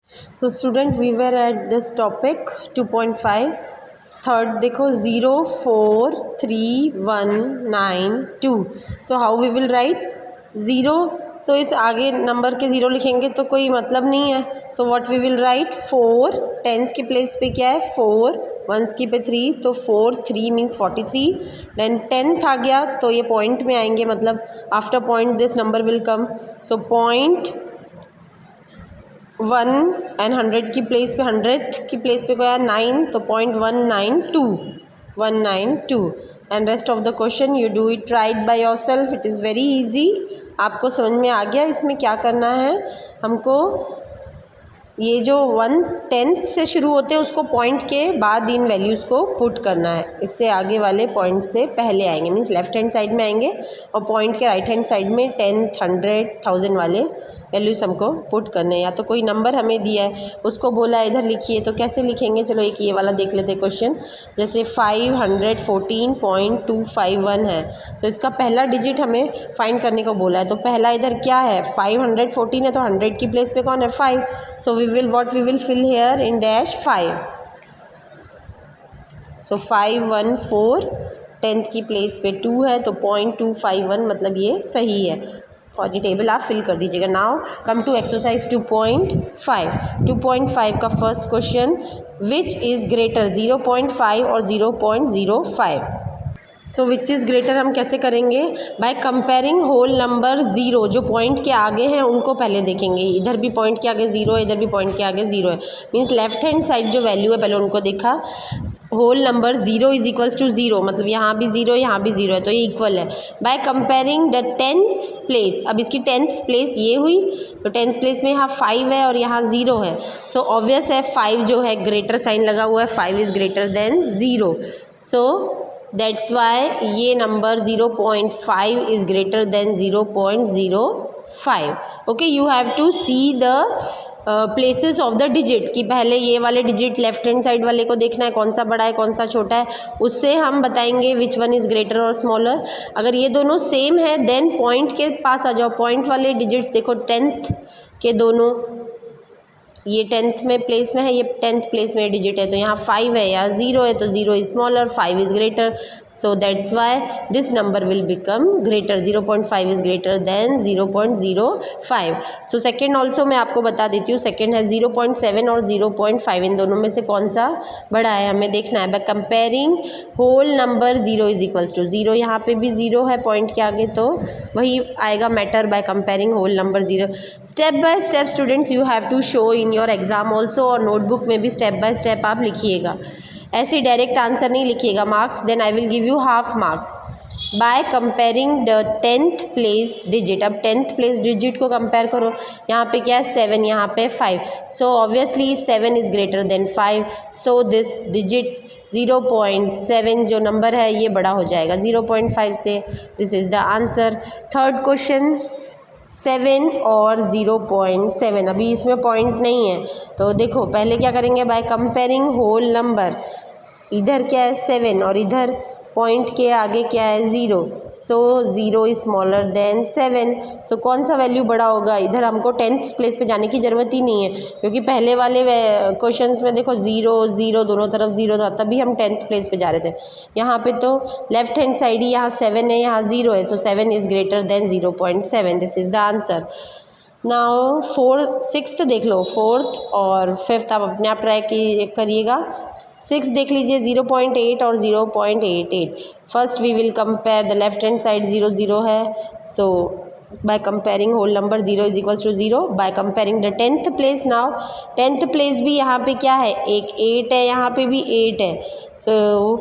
So student, we were at this topic 2.5. Third देखो 0 4 3 1 9 2. So how we will write 0. So इस आगे number के 0 लिखेंगे तो कोई मतलब नहीं है. So what we will write 4 tense की प्लेस पे क्या है 4 वंस की पे 3 तो 4 3 मीन्स 43. देन 10th आ गया तो ये पॉइंट में आएंगे मतलब after point this number will come. So point 1 and 100 की प्लेस पे 100th की प्लेस पे गया 9 तो 0.192 and rest of the question you do it right by your self. It is very easy. आपको समझ में आ गया इसमें क्या करना है. हमको ये जो 1/10 से शुरू होते हैं उसको पॉइंट के बाद इन वैल्यूज़ को पुट करना है. इससे आगे वाले पॉइंट से पहले आएंगे मीन्स लेफ्ट हैंड साइड में आएंगे और पॉइंट के राइट हैंड साइड में 10th 100 1000 वाले वैल्यूज़ हमको पुट करने हैं. या तो कोई नंबर हमें दिया है उसको बोला है इधर लिखिए तो कैसे लिखेंगे. चलो एक ये वाला देख लेते हैं क्वेश्चन. जैसे 514.251 है तो इसका पहला डिजिट हमें फाइंड करने को बोला है. तो पहला इधर क्या है 514 है तो 100 की प्लेस पे कौन है 5. सो we will fill here in dash 5. So 514 10th की प्लेस पे 2 है तो 0.251 मतलब ये सही है और ये टेबल आप फिल कर दीजिएगा. Now come to exercise 2.5. 2.5 का first question which is greater 0.5 और 0.05. सो विच इज़ ग्रेटर हम कैसे करेंगे बाय कंपेयरिंग होल नंबर 0 जो पॉइंट के आगे हैं उनको पहले देखेंगे. इधर भी पॉइंट के आगे 0 है इधर भी पॉइंट के आगे 0 है मीन्स लेफ्ट हैंड साइड जो वैल्यू है पहले उनको देखा. Whole number 0 is equals to 0 मतलब यहाँ भी 0 यहाँ भी 0 है तो ये इक्वल है. By comparing the 10th place. अब इसकी 10th प्लेस ये हुई तो 10th प्लेस में यहाँ 5 है और यहाँ 0 है. सो ऑब्वियस है 5 जो है ग्रेटर साइन लगा हुआ है 5 is greater than 0. So that's why ये number 0.5 is greater than 0.05. Okay you have to see the places of the digit कि पहले ये वाले डिजिट लेफ्ट हैंड साइड वाले को देखना है कौन सा बड़ा है कौन सा छोटा है. उससे हम बताएंगे विच वन इज़ ग्रेटर और स्मॉलर. अगर ये दोनों सेम है देन पॉइंट के पास आ जाओ. पॉइंट वाले डिजिट्स देखो 10th के दोनों ये 10th में प्लेस में है ये 10th प्लेस में डिजिट है तो यहाँ 5 है यहाँ 0 है तो 0 is smaller 5 is greater. So that's why this number will become greater. 0.5 is greater than 0.05. So second also मैं आपको बता देती हूँ. सेकेंड है 0.7 और 0.5 इन दोनों में से कौन सा बड़ा है हमें देखना है. By comparing whole number 0 is equals to 0 यहाँ पे भी 0 है पॉइंट के आगे तो वही आएगा matter by comparing whole number 0. Step by step students you have to show in your exam also और नोटबुक में भी स्टेप बाय स्टेप आप लिखिएगा. ऐसे डायरेक्ट आंसर नहीं लिखिएगा marks then I will give you half marks. By comparing the 10th place digit. अब 10th place digit को कंपेयर करो. यहाँ पे क्या है 7 यहाँ पे 5. So obviously 7 is greater then 5. So this digit 0.7 जो नंबर है ये बड़ा हो जाएगा 0.5 से. This is the answer. Third question 7 और 0.7. अभी इसमें पॉइंट नहीं है तो देखो पहले क्या करेंगे बाय कंपेयरिंग होल नंबर. इधर क्या है 7 और इधर पॉइंट के आगे क्या है 0. सो 0 इज़ स्मॉलर देन 7. सो कौन सा वैल्यू बड़ा होगा. इधर हमको 10th प्लेस पे जाने की ज़रूरत ही नहीं है क्योंकि पहले वाले क्वेश्चंस में देखो 0 0 दोनों तरफ 0 था तभी हम 10th प्लेस पे जा रहे थे. यहाँ पे तो लेफ्ट हैंड साइड ही यहाँ 7 है यहाँ 0 है. सो 7 is greater then 0.7. This is the answer. Now 6th देख लो. 4th और 5th आप अपने आप ट्राई करिएगा. 6 देख लीजिए 0.8 और 0.88. First we will compare the left hand side 0 0 है. So by comparing whole number 0 is equals to 0. By comparing the 10th place. Now 10th place भी यहाँ पे क्या है एक 8 है यहाँ पे भी 8 है. सो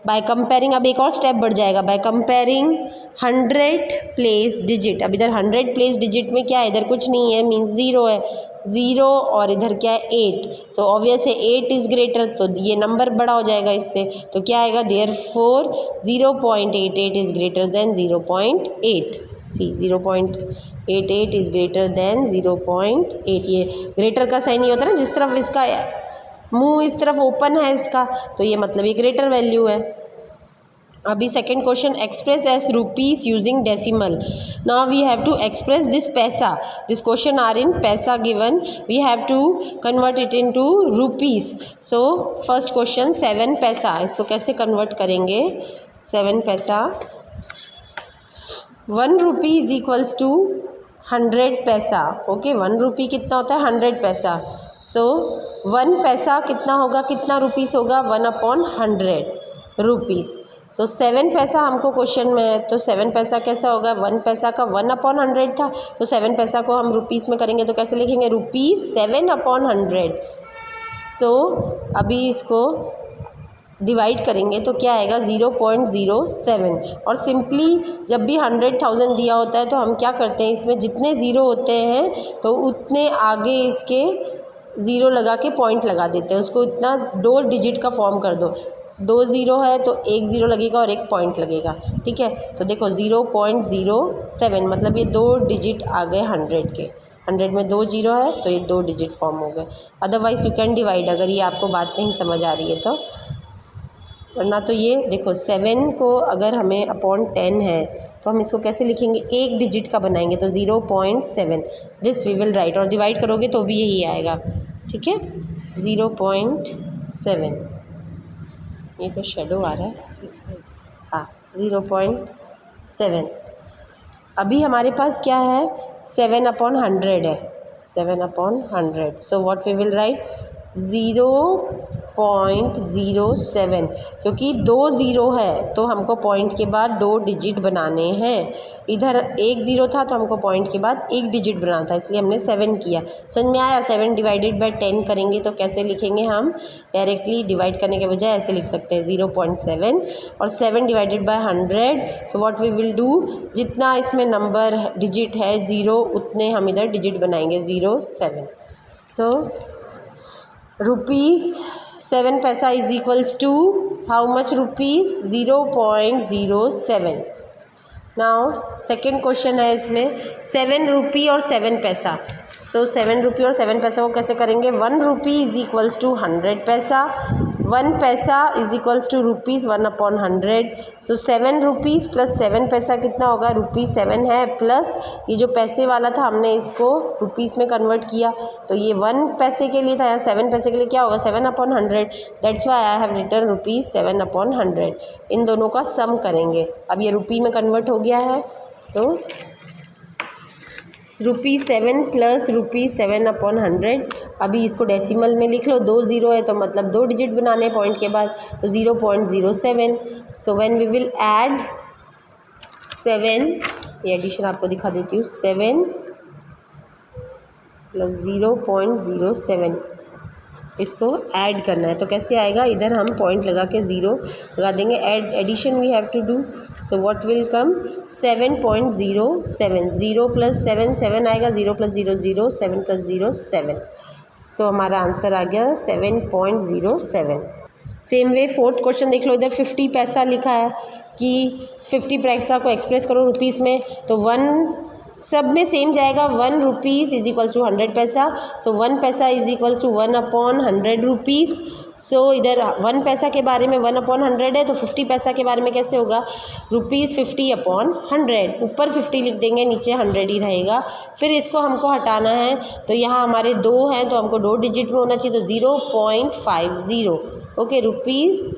बाय कंपेयरिंग अब एक और स्टेप बढ़ जाएगा. By comparing 100 place digit. अब इधर 100 प्लेस डिजिट में क्या है इधर कुछ नहीं है मीन्स 0 है 0 और इधर क्या है 8. सो ऑब्वियस है 8 इज़ ग्रेटर तो ये नंबर बड़ा हो जाएगा इससे तो क्या आएगा therefore 0.88 is greater than 0.8. See 0.88 is greater than 0.8. ये ग्रेटर का साइन नहीं होता ना जिस तरफ इसका मुंह इस तरफ ओपन है इसका तो ये मतलब ये ग्रेटर वैल्यू है. अभी second question, express as rupees using decimal. Now we have to express this paisa. This question are in paisa given. We have to convert it into rupees. So first question 7 paisa. इसको कैसे कन्वर्ट करेंगे? 7 पैसा. 1 रुपी is equals to 100 पैसा. Okay, 1 रुपी कितना होता है? 100 पैसा. सो 1 पैसा कितना होगा? कितना रुपीस होगा? 1/100 रुपीस. सो 7 पैसा हमको क्वेश्चन में है, तो 7 पैसा कैसा होगा? 1 पैसा का 1/100 था, तो 7 पैसा को हम रुपीस में करेंगे तो कैसे लिखेंगे? रुपीस 7/100. सो अभी इसको डिवाइड करेंगे तो क्या आएगा? 0.07. और सिंपली जब भी 100,000 दिया होता है तो हम क्या करते हैं, इसमें जितने ज़ीरो होते हैं तो उतने आगे इसके ज़ीरो लगा के पॉइंट लगा देते हैं. उसको इतना 2 डिजिट का फॉर्म कर दो. 2 ज़ीरो है तो 1 ज़ीरो लगेगा और 1 पॉइंट लगेगा. ठीक है, तो देखो 0.07 मतलब ये 2 डिजिट आ गए 100 के. 100 में 2 ज़ीरो है तो ये 2 डिजिट फॉर्म हो गए. अदरवाइज़ यू कैन डिवाइड, अगर ये आपको बात नहीं समझ आ रही है तो. वरना तो ये देखो 7 को अगर हमें अपॉन 10 है तो हम इसको कैसे लिखेंगे? 1 डिजिट का बनाएंगे तो 0.7 दिस वी विल राइट. और डिवाइड करोगे तो भी यही आएगा. ठीक है, 0.7. ये तो शेडो आ रहा है. हाँ, 0.7. अभी हमारे पास क्या है? 7/100 है. 7/100. So what we will write? 0.07. क्योंकि 2 ज़ीरो है तो हमको पॉइंट के बाद 2 डिजिट बनाने हैं. इधर 1 ज़ीरो था तो हमको पॉइंट के बाद 1 डिजिट बनाना था, इसलिए हमने 7 किया. समझ में आया? 7 डिवाइडेड बाय 10 करेंगे तो कैसे लिखेंगे हम? डायरेक्टली डिवाइड करने के बजाय ऐसे लिख सकते हैं 0.7. और 7 divided by 100. So what we will do, जितना इसमें नंबर डिजिट है ज़ीरो उतने हम इधर डिजिट बनाएंगे 0.7. सो rupees 7 paisa is equals to how much rupees? 0.07. Now second question है इसमें 7 रुपी और 7 पैसा. सो 7 रुपी और 7 पैसा को कैसे करेंगे? 1 रुपी is equals to 100 paisa. 1 paisa is equals to rupees 1/100. So 7 rupees plus 7 paisa कितना होगा? रुपीज़ 7 है प्लस ये जो पैसे वाला था हमने इसको रुपीज़ में कन्वर्ट किया तो ये 1 पैसे के लिए था, या 7 पैसे के लिए क्या होगा? 7/100. That's why I have written rupees 7/100. इन दोनों का सम करेंगे. अब ये रुपी में कन्वर्ट हो गया है तो ₹7 प्लस ₹7/100. अभी इसको डेसिमल में लिख लो. 2 ज़ीरो है तो मतलब 2 डिजिट बनाने पॉइंट के बाद तो 0.07. So when we will add 7, ये एडिशन आपको दिखा देती हूँ. 7 प्लस 0.07 इसको ऐड करना है तो कैसे आएगा? इधर हम पॉइंट लगा के ज़ीरो लगा देंगे. Addition we have to do. So what will come? 7.07. 0 plus 7 7 आएगा. 0 प्लस 0 0. 7 प्लस 0 7. सो हमारा आंसर आ गया 7.07. सेम वे फोर्थ क्वेश्चन देख लो. इधर 50 पैसा लिखा है कि 50 पैसा को एक्सप्रेस करो रुपीज़ में तो 1 सब में सेम जाएगा. 1 रुपीज़ इज इक्वल्स टू 100 पैसा. सो 1 paisa is equals to 1/100 rupees. सो इधर 1 पैसा के बारे में 1/100 है तो 50 पैसा के बारे में कैसे होगा? रुपीज़ 50/100. ऊपर 50 लिख देंगे, नीचे 100 ही रहेगा. फिर इसको हमको हटाना है तो यहाँ हमारे 2 हैं तो हमको 2 डिजिट में होना चाहिए तो 0.50. ओके, रुपीज़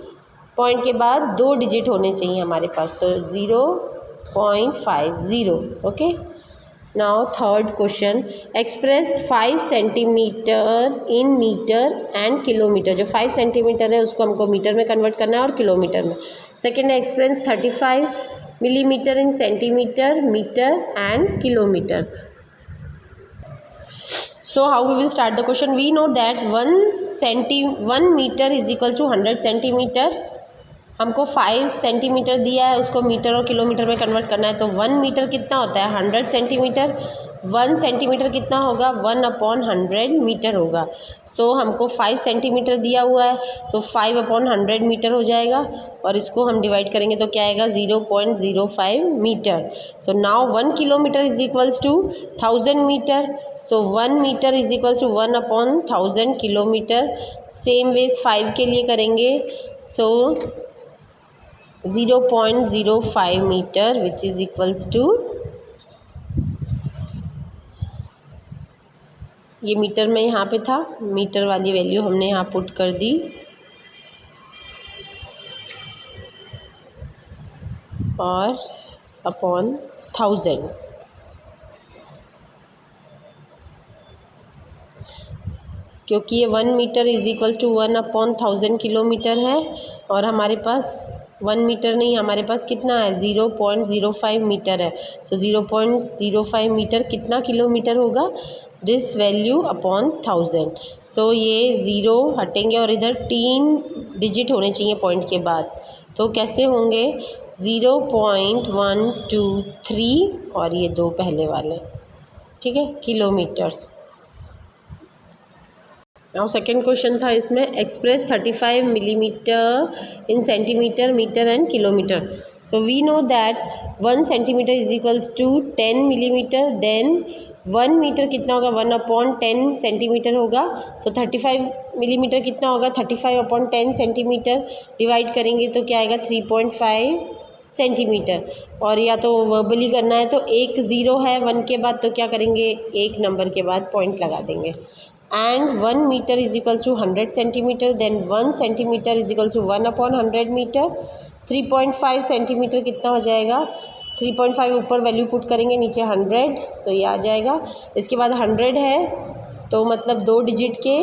पॉइंट के बाद 2 डिजिट होने चाहिए हमारे पास तो 0.50. Okay. Now third question, express 5 centimetre in metre and kilometre. जो 5 सेंटीमीटर है उसको हमको मीटर में कन्वर्ट करना है और किलोमीटर में. सेकेंड है express 35 millimetre in centimetre, metre and kilometre. So how we will start the question? We know that 1 meter is equals to 100 centimetre. हमको 5 सेंटीमीटर दिया है, उसको मीटर और किलोमीटर में कन्वर्ट करना है तो 1 मीटर कितना होता है? 100 सेंटीमीटर. 1 सेंटीमीटर कितना होगा? 1/100 मीटर होगा. सो हमको 5 सेंटीमीटर दिया हुआ है तो 5/100 मीटर हो जाएगा और इसको हम डिवाइड करेंगे तो क्या आएगा? 0.05 metre. So now 1 kilometre is equals to 1000 metre. So 1 metre is equals to 1/1000 kilometre. Same ways 5 के लिए करेंगे. सो 0.05 metre which is equals to, ये मीटर में यहाँ पे था, मीटर वाली वैल्यू हमने यहाँ पुट कर दी, और अपॉन 1000, क्योंकि ये 1 metre is equals to 1/1000 kilometre है, और हमारे पास 1 मीटर नहीं, हमारे पास कितना है 0.05 मीटर है। सो 0.05 मीटर कितना किलोमीटर होगा, दिस वैल्यू अपॉन 1000। सो ये ज़ीरो हटेंगे और इधर 3 डिजिट होने चाहिए पॉइंट के बाद, तो कैसे होंगे 0.123 और ये 2 पहले वाले, ठीक है, किलोमीटर्स। नाउ सेकेंड क्वेश्चन था इसमें, express 35 millimetre in centimetre, metre and kilometre. So we know that 1 centimetre is equals to 10 millimetre, then 1 metre कितना होगा 1/10 सेंटीमीटर होगा। सो 35 मिलीमीटर कितना होगा 35/10 सेंटीमीटर, डिवाइड करेंगे तो क्या आएगा 3.5 सेंटीमीटर। और या तो वर्बली करना है तो एक ज़ीरो है 1 के बाद, तो क्या करेंगे एक नंबर के बाद पॉइंट लगा देंगे। And 1 metre is equals to 100 centimetre, then 1 centimetre is equals to 1/100 metre. 3.5 centimetre कितना हो जाएगा, 3.5 ऊपर वैल्यू पुट करेंगे, नीचे 100, सो ये आ जाएगा। इसके बाद 100 है तो मतलब 2 डिजिट के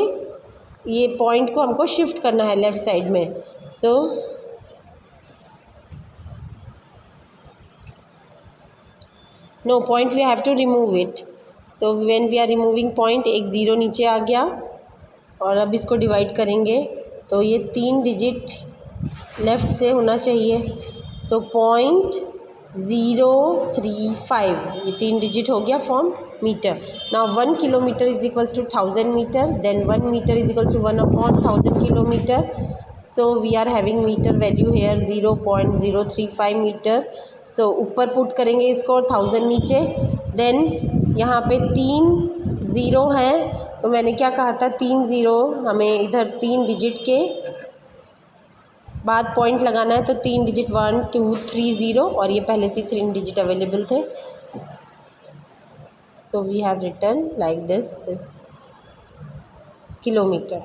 ये पॉइंट को हमको शिफ्ट करना है लेफ़्ट साइड में। So no point we have to remove it. So when we are removing point, एक ज़ीरो नीचे आ गया, और अब इसको डिवाइड करेंगे तो ये 3 डिजिट लेफ़्ट से होना चाहिए। सो 0.035 ये 3 डिजिट हो गया form metre. Now 1 kilometre is equals to 1000 metre, then 1 metre is equals to 1/1000 kilometre. So we are having metre value here 0.035 metre. सो ऊपर पुट करेंगे इसको और 1000 नीचे, देन यहाँ पे 3 ज़ीरो हैं, तो मैंने क्या कहा था 3 ज़ीरो हमें इधर 3 डिजिट के बाद पॉइंट लगाना है, तो 3 डिजिट 1 2 3 ज़ीरो, और ये पहले से 3 डिजिट अवेलेबल थे। So we have written like this kilometre.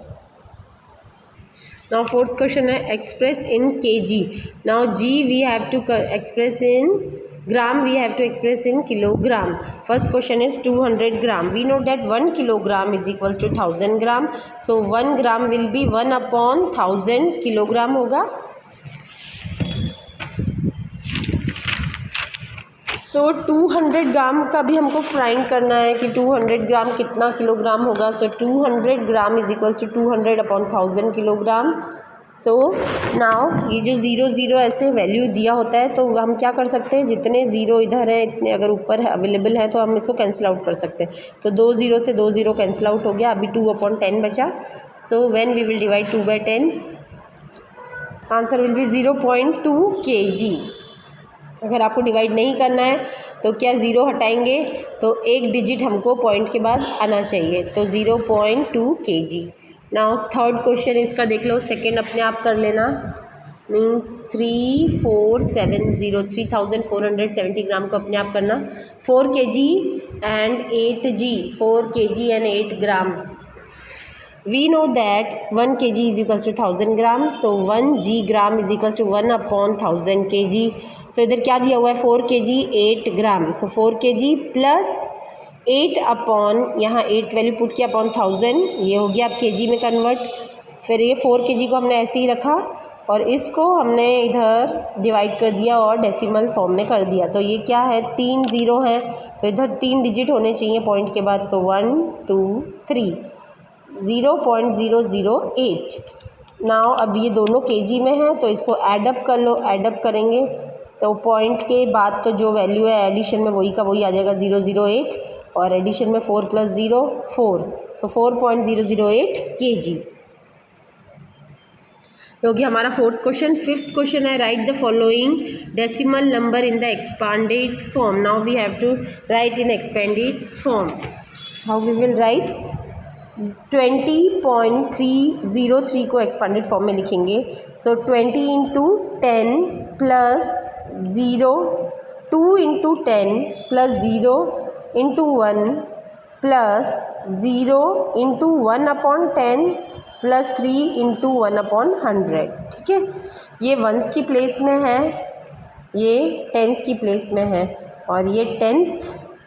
Now fourth question है, एक्सप्रेस इन केजी। नाउ जी we have to express in gram, we have to express in kilogram. First question is 200 gram. We know that 1 kilogram is equals to 1000 gram. So 1 gram will be 1/1000 kilogram होगा। So 200 ग्राम का भी हमको find करना है कि 200 ग्राम कितना kilogram होगा। So 200 gram is equals to 200/1000 kilogram. So now ये जो 0 0 ऐसे वैल्यू दिया होता है, तो हम क्या कर सकते हैं, जितने ज़ीरो इधर हैं इतने अगर ऊपर अवेलेबल हैं तो हम इसको कैंसिल आउट कर सकते हैं। तो 2 ज़ीरो से 2 ज़ीरो कैंसिल आउट हो गया, अभी 2/10 बचा। So when we will divide 2/10, answer will be 0.2 kg। अगर आपको डिवाइड नहीं करना है तो क्या ज़ीरो हटाएंगे तो एक डिजिट हमको पॉइंट के बाद आना चाहिए, तो 0.2 kg। नाउ थर्ड क्वेश्चन इसका देख लो, सेकेंड अपने आप कर लेना, मीन्स 3470 ग्राम को अपने आप करना। 4 kg and 8g, 4 kg and 8 gram. We know that 1 kg is equals to 1000 gram, so 1 g gram is equals to 1/1000 kg। So इधर क्या दिया हुआ है 4 kg 8 ग्राम, so 4 kg प्लस 8 अपॉन यहाँ 8 वैल्यू पुट किया अपॉन 1000, ये हो गया अब kg में कन्वर्ट। फिर ये 4 kg को हमने ऐसे ही रखा और इसको हमने इधर डिवाइड कर दिया और डेसिमल फॉर्म में कर दिया। तो ये क्या है 3 ज़ीरो हैं, तो इधर 3 डिजिट होने चाहिए पॉइंट के बाद, तो 1 2 3 0.008। नाउ अब ये दोनों kg में है तो इसको ऐडअप कर लो, ऐडअप करेंगे तो पॉइंट के बाद तो जो वैल्यू है एडिशन में वही का वही आ जाएगा 008, और एडिशन में 4 + 0 4, सो 4.008 kg होगी हमारा फोर्थ क्वेश्चन। फिफ्थ क्वेश्चन है, write the following decimal number in the expanded form. Now we have to write in expanded form. How we will write, 20.303 को एक्सपांडेड फॉर्म में लिखेंगे। So 20 into 10 plus 0, 2 into 10 plus 0 into 1 plus 0 into 1/10 plus 3 into 1/100। ठीक है, ये once की place में है, ये टेंस की प्लेस में है, और ये टेंथ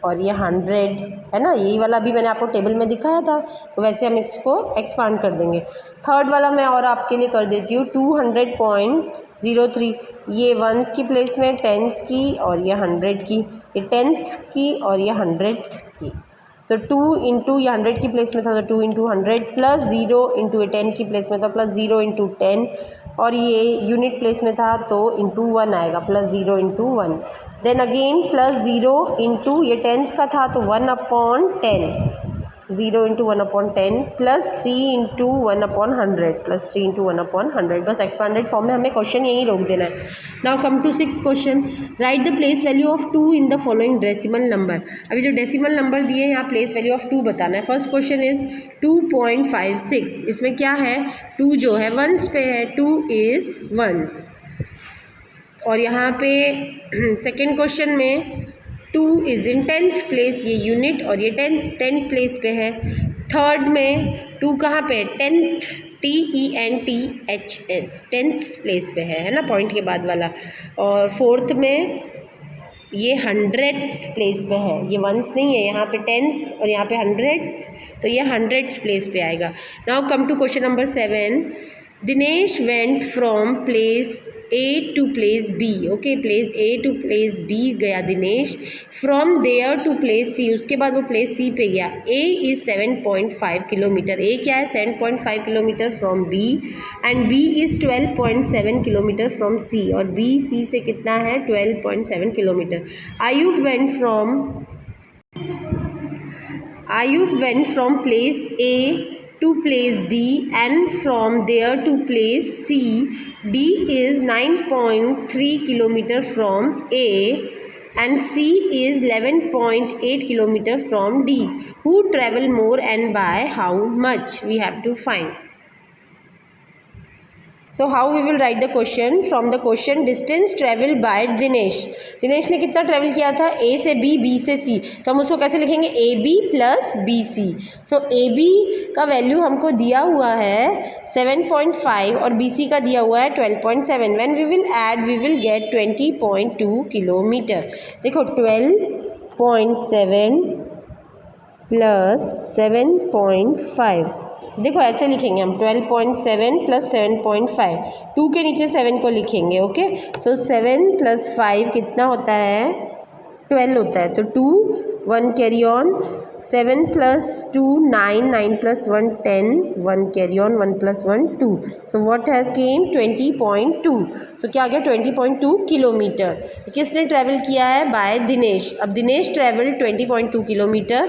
और ये 100 है ना। यही वाला अभी मैंने आपको टेबल में दिखाया था, तो वैसे हम इसको एक्सपांड कर देंगे। थर्ड वाला मैं और आपके लिए कर देती हूँ 200.03। ये वंस की प्लेस में, टेंस की और ये 100 की, ये टेंथ की और ये 100 की। तो 2 इंटू ये 100 की प्लेस में था तो 2 इंटू 100 प्लस 0 इंटू ये 10 की प्लेस में था प्लस 0 इंटू 10, और ये यूनिट प्लेस में था तो इंटू 1 आएगा, plus 0 into 1। Then again plus 0 into ये 10th का था तो 1/10, 0 into 1/10 plus 3 into 1/100 plus 3 into 1/100। बस एक्सपांडेड फॉर्म में हमें क्वेश्चन यही रोक देना है। Now come to 6th question, write the place value of 2 in the following decimal number. अभी जो डेसिमल नंबर दिए हैं यहाँ प्लेस वैल्यू ऑफ 2 बताना है। First question is 2.56। इसमें क्या है, 2 जो है वंस पे है, 2 इज़ वंस। और यहाँ पे सेकेंड क्वेश्चन में 2 इज़ इन 10th प्लेस, ये यूनिट, और ये 10th प्लेस पे है। थर्ड में 2 कहाँ पे, 10th, TENTHS, 10th प्लेस पे है ना, पॉइंट के बाद वाला। और फोर्थ में ये 100th प्लेस पे है, ये वंस नहीं है, यहाँ पे 10th और यहाँ पे 100th, तो ये 100th प्लेस पे आएगा। Now come to question number 7। Dinesh went from place A to place B। Okay, place A to place B गया Dinesh, from there to place C, उसके बाद वो प्लेस C पे गया। A इज़ 7.5 किलोमीटर, A क्या है 7.5 kilometre from B, and B is 12.7 kilometre from C, और B C से कितना है 12.7 kilometre. Ayub went from place A to place D, and from there to place C. D is 9.3 kilometer from A, and C is 11.8 kilometer from D. Who travel more and by how much? We have to find. So how we will write the question? From the question, distance traveled by Dinesh. Dinesh ने कितना travel किया था, A से B, B से C, तो हम उसको कैसे लिखेंगे, AB प्लस BC। सो AB का वैल्यू हमको दिया हुआ है 7.5 और BC का दिया हुआ है 12.7। When we will add we will get 20.2 kilometre. देखो 12.7 प्लस 7.5, देखो ऐसे लिखेंगे हम 12.7 प्लस 7.5, 2 के नीचे 7 को लिखेंगे। ओके, सो 7 प्लस 5 कितना होता है, 12 होता है, तो 2 1 carry on, 7 plus 2 9, 9 plus 1 10, 1 carry on, 1 plus 1 2, so what have came 20.2। सो क्या आ गया 20.2 किलोमीटर। किसने ट्रैवल किया है, बाय दिनेश। अब Dinesh travel 20.2 kilometre.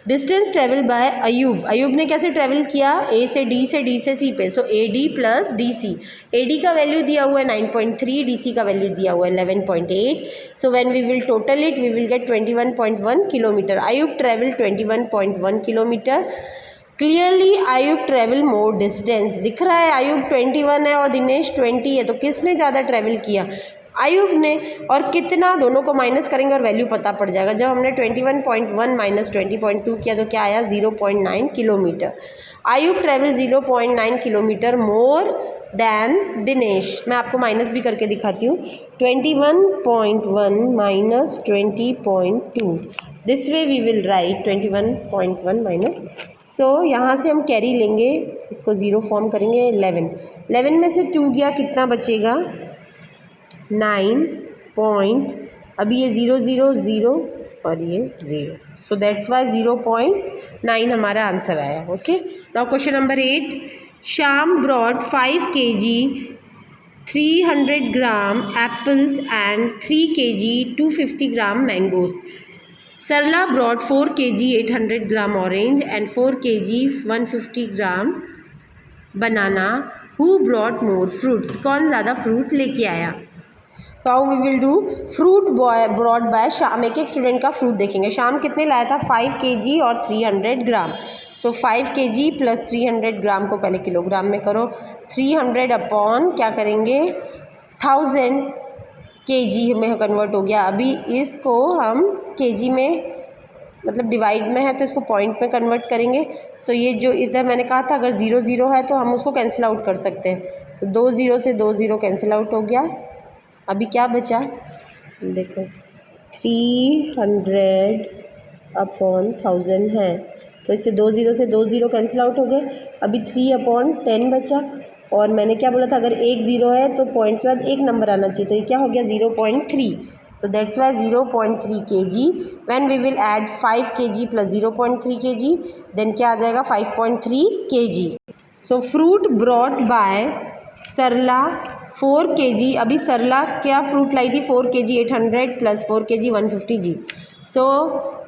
Distance travel by Ayub, Ayub ने कैसे ट्रैवल किया, A से D से D से C पे, सो AD प्लस DC। AD का वैल्यू दिया हुआ है 9.3, DC का वैल्यू दिया हुआ है 11.8। So when we will total it we will get 21.1 kilometre. Ayub travel 21.1 kilometre. Clearly Ayub travel more distance, दिख रहा है अयूब 21 है और दिनेश 20 है, तो किसने ज़्यादा ट्रैवल किया, अयूब ने। और कितना, दोनों को माइनस करेंगे और वैल्यू पता पड़ जाएगा। जब हमने 21.1 माइनस 20.2 किया तो क्या आया 0.9 kilometre. Ayub travel 0.9 kilometre more than Dinesh. मैं आपको माइनस भी करके दिखाती हूँ, 21.1 minus 20.2, this way we will write 21.1 minus. सो यहाँ से हम कैरी लेंगे, इसको 0 फॉर्म करेंगे, 11 में से 2 गया, कितना बचेगा 9 पॉइंट, अभी ये 0 0 0 और ये 0, सो दैट्स वाई 0.9 हमारा आंसर आया। Okay, now question number 8। Shyam brought 5 kg 300 gram apples and 3 kg 250 gram mangoes. Sarla brought 4 kg 800 gram orange and 4 kg 150 gram banana. Who brought more fruits, कौन ज़्यादा फ्रूट लेके आया। So how we will do, fruit brought by Shyam, एक एक student का fruit देखेंगे। शाम कितने लाया था, 5 kg और 300 ग्राम। सो 5 kg प्लस 300 ग्राम को पहले किलोग्राम में करो, 300 अपॉन क्या करेंगे 1000 kg में कन्वर्ट हो गया। अभी इसको हम kg में मतलब डिवाइड में है तो इसको पॉइंट में कन्वर्ट करेंगे। सो ये जो इधर मैंने कहा था अगर 0 0 है तो हम उसको कैंसिल आउट कर सकते हैं, तो 2 0 से 2 0 कैंसिल आउट हो गया। अभी क्या बचा, देखो 300 अपॉन 1000 है, तो इससे 2 0 से 2 0 कैंसिल आउट हो गए। अभी 3 अपॉन 10 बचा, और मैंने क्या बोला था अगर 1 0 है तो पॉइंट के बाद एक नंबर आना चाहिए, तो ये क्या हो गया 0.3। So that's why 0.3 kg. When we will add 5 kg plus 0.3 kg, then क्या आ जाएगा 5.3 kg. So fruit brought by Sarla 4 kg. अभी सरला क्या फ्रूट लाई थी 4 kg 800 plus 4 kg 150 g. So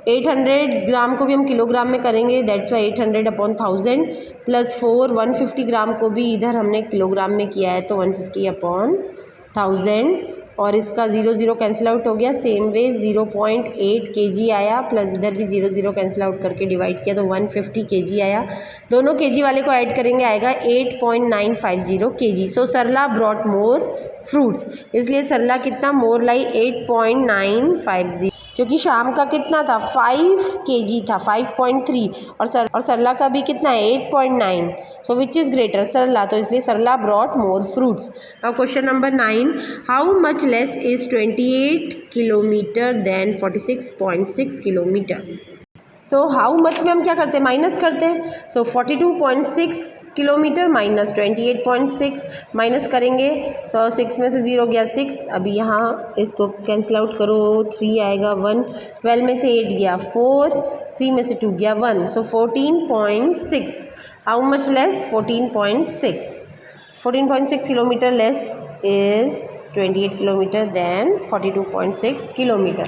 800 ग्राम को भी हम किलोग्राम में करेंगे, दैट्स वाई 800 अपॉन 1000 प्लस 4 150 ग्राम को भी इधर हमने किलोग्राम में किया है तो 150 अपॉन 1000, और इसका 0 0 कैंसिल आउट हो गया। सेम वे 0.8 kg आया, प्लस इधर भी 0 0 कैंसिल आउट करके डिवाइड किया तो 150 kg आया। दोनों kg वाले को ऐड करेंगे आएगा 8.950 kg। सो सरला ब्रॉट मोर फ्रूट्स, इसलिए सरला कितना मोर लाई 8.950, क्योंकि शाम का कितना था 5 kg था 5.3, और सरला का भी कितना है 8.9। सो विच इज़ ग्रेटर, सरला, तो इसलिए Sarla brought more fruits. Now question number 9, how much less is 28 kilometre than 46.6 kilometre. So how much में हम क्या करते हैं माइनस करते हैं। सो 42.6 किलोमीटर माइनस 28.6 माइनस करेंगे। सो 6 में से 0 गया 6, अभी यहाँ इसको कैंसिल आउट करो 3 आएगा 1, 12 में से 8 गया 4, 3 में से 2 गया 1, सो 14.6। How much less 14.6, 14.6 kilometer less is 28 kilometer than 42.6 kilometer.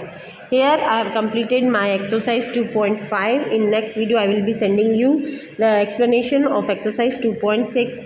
Here I have completed my exercise 2.5. In next video I will be sending you the explanation of exercise 2.6.